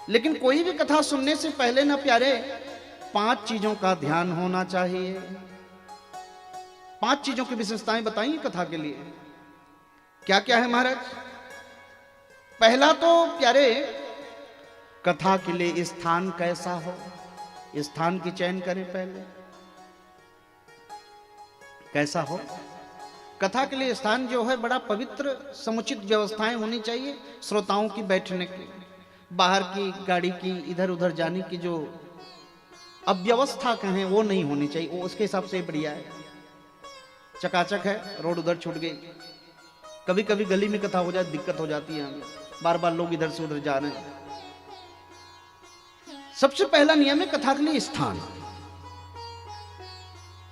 लेकिन कोई भी कथा सुनने से पहले ना प्यारे 5 चीजों का ध्यान होना चाहिए। 5 चीजों की विशेषताएं बताइए कथा के लिए। क्या क्या है महाराज? पहला तो प्यारे, कथा के लिए स्थान कैसा हो, स्थान की चयन करें पहले। कैसा हो? कथा के लिए स्थान जो है बड़ा पवित्र, समुचित व्यवस्थाएं होनी चाहिए श्रोताओं की बैठने की। बाहर की गाड़ी की इधर उधर जाने की जो अव्यवस्था कहें वो नहीं होनी चाहिए, वो उसके हिसाब से बढ़िया है। चकाचक है, रोड उधर छूट गई, कभी कभी गली में कथा हो जाए दिक्कत हो जाती है, हमें बार बार लोग इधर से उधर जा रहे हैं। सबसे पहला नियम है कथा के लिए स्थान।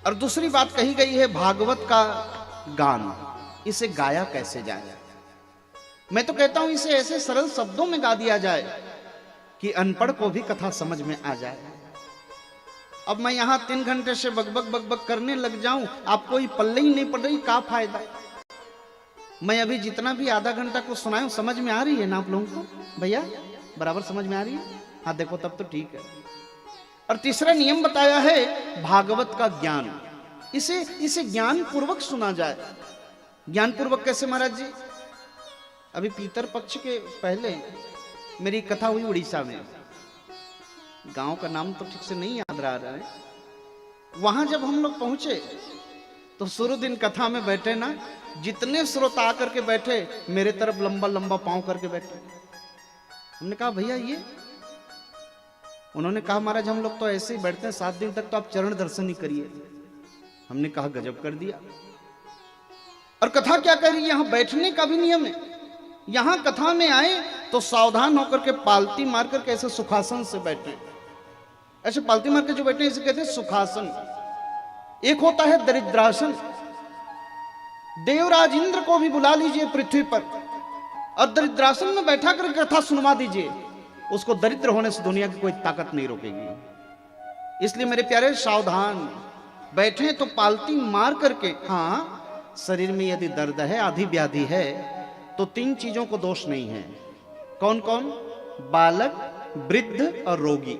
और दूसरी बात कही गई है भागवत का गान, इसे गाया कैसे जाए। मैं तो कहता हूं इसे ऐसे सरल शब्दों में गा दिया जाए कि अनपढ़ को भी कथा समझ में आ जाए। अब मैं यहां 3 घंटे से बकबक बकबक करने लग जाऊं, आपको ही पल्ले ही नहीं पड़ रही, क्या फायदा। मैं अभी जितना भी आधा घंटा को सुनाया समझ में आ रही है ना आप लोगों को? भैया बराबर समझ में आ रही है? हाँ देखो तब तो ठीक है। और तीसरा नियम बताया है भागवत का ज्ञान, इसे ज्ञान पूर्वक सुना जाए। ज्ञान पूर्वक कैसे महाराज जी? अभी पीतर पक्ष के पहले मेरी कथा हुई उड़ीसा में, गांव का नाम तो ठीक से नहीं याद रहा है। वहां जब हम लोग पहुंचे तो शुरू दिन कथा में बैठे ना, जितने श्रोता आकर के बैठे मेरे तरफ लंबा लंबा पांव करके बैठे। हमने कहा भैया ये? उन्होंने कहा महाराज हम लोग तो ऐसे ही बैठते हैं 7 दिन तक, तो आप चरण दर्शन ही करिए। हमने कहा गजब कर दिया। और कथा क्या कह रही है? यहां बैठने का भी नियम है। यहां कथा में आए तो सावधान होकर के पालती मार करके ऐसे सुखासन से बैठे। ऐसे पालती मार के जो बैठे इसे कहते हैं सुखासन। एक होता है दरिद्रासन, देवराज इंद्र को भी बुला लीजिए पृथ्वी पर और दरिद्रासन में बैठा कर कथा सुनवा दीजिए, उसको दरिद्र होने से दुनिया की कोई ताकत नहीं रोकेगी। इसलिए मेरे प्यारे सावधान, बैठे तो पालती मार करके। हाँ, शरीर में यदि दर्द है, आधी व्याधि है, तो 3 चीजों को दोष नहीं है। कौन कौन? बालक, वृद्ध और रोगी।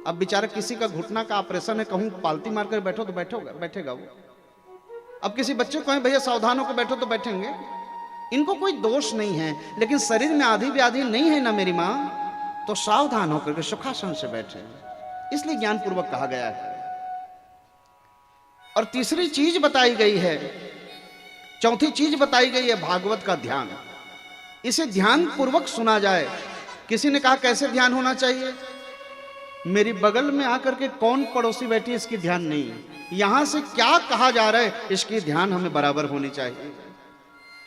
अब बेचारा किसी का घुटना का ऑपरेशन है, कहूं पालती मारकर बैठो तो बैठेगा वो। अब किसी बच्चे को भैया सावधान होकर बैठो तो बैठेंगे। इनको कोई दोष नहीं है, लेकिन शरीर में आधी व्याधि नहीं है ना मेरी मां, तो सावधान होकर के सुखासन से बैठे, इसलिए ज्ञान पूर्वक कहा गया है। और तीसरी चीज बताई गई है, चौथी चीज बताई गई है भागवत का ध्यान। इसे ध्यान पूर्वक सुना जाए। किसी ने कहा कैसे ध्यान होना चाहिए? मेरी बगल में आकर के कौन पड़ोसी बैठी इसकी ध्यान नहीं, यहां से क्या कहा जा रहा है इसकी ध्यान हमें बराबर होनी चाहिए।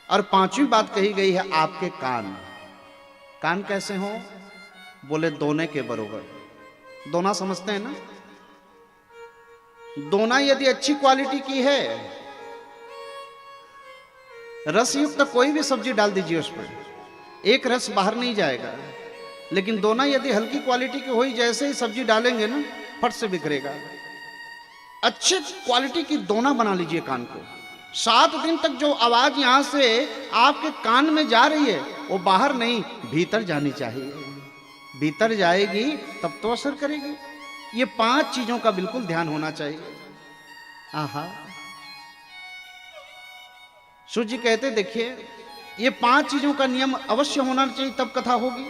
और 5वीं बात कही गई है आपके कान। कान कैसे हो? बोले दोने के बरोबर। दोना समझते हैं ना? दोना यदि अच्छी क्वालिटी की है, रस युक्त तो कोई भी सब्जी डाल दीजिए उस पर, एक रस बाहर नहीं जाएगा। लेकिन दोना यदि हल्की क्वालिटी की हुई, जैसे ही सब्जी डालेंगे ना फट से बिखरेगा। अच्छी क्वालिटी की दोना बना लीजिए कान को। 7 दिन तक जो आवाज यहां से आपके कान में जा रही है वो बाहर नहीं, भीतर जानी चाहिए। भीतर जाएगी तब तो असर करेगी। ये 5 चीजों का बिल्कुल ध्यान होना चाहिए। आहा, सूर्य जी कहते देखिए ये 5 चीजों का नियम अवश्य होना चाहिए, तब कथा होगी।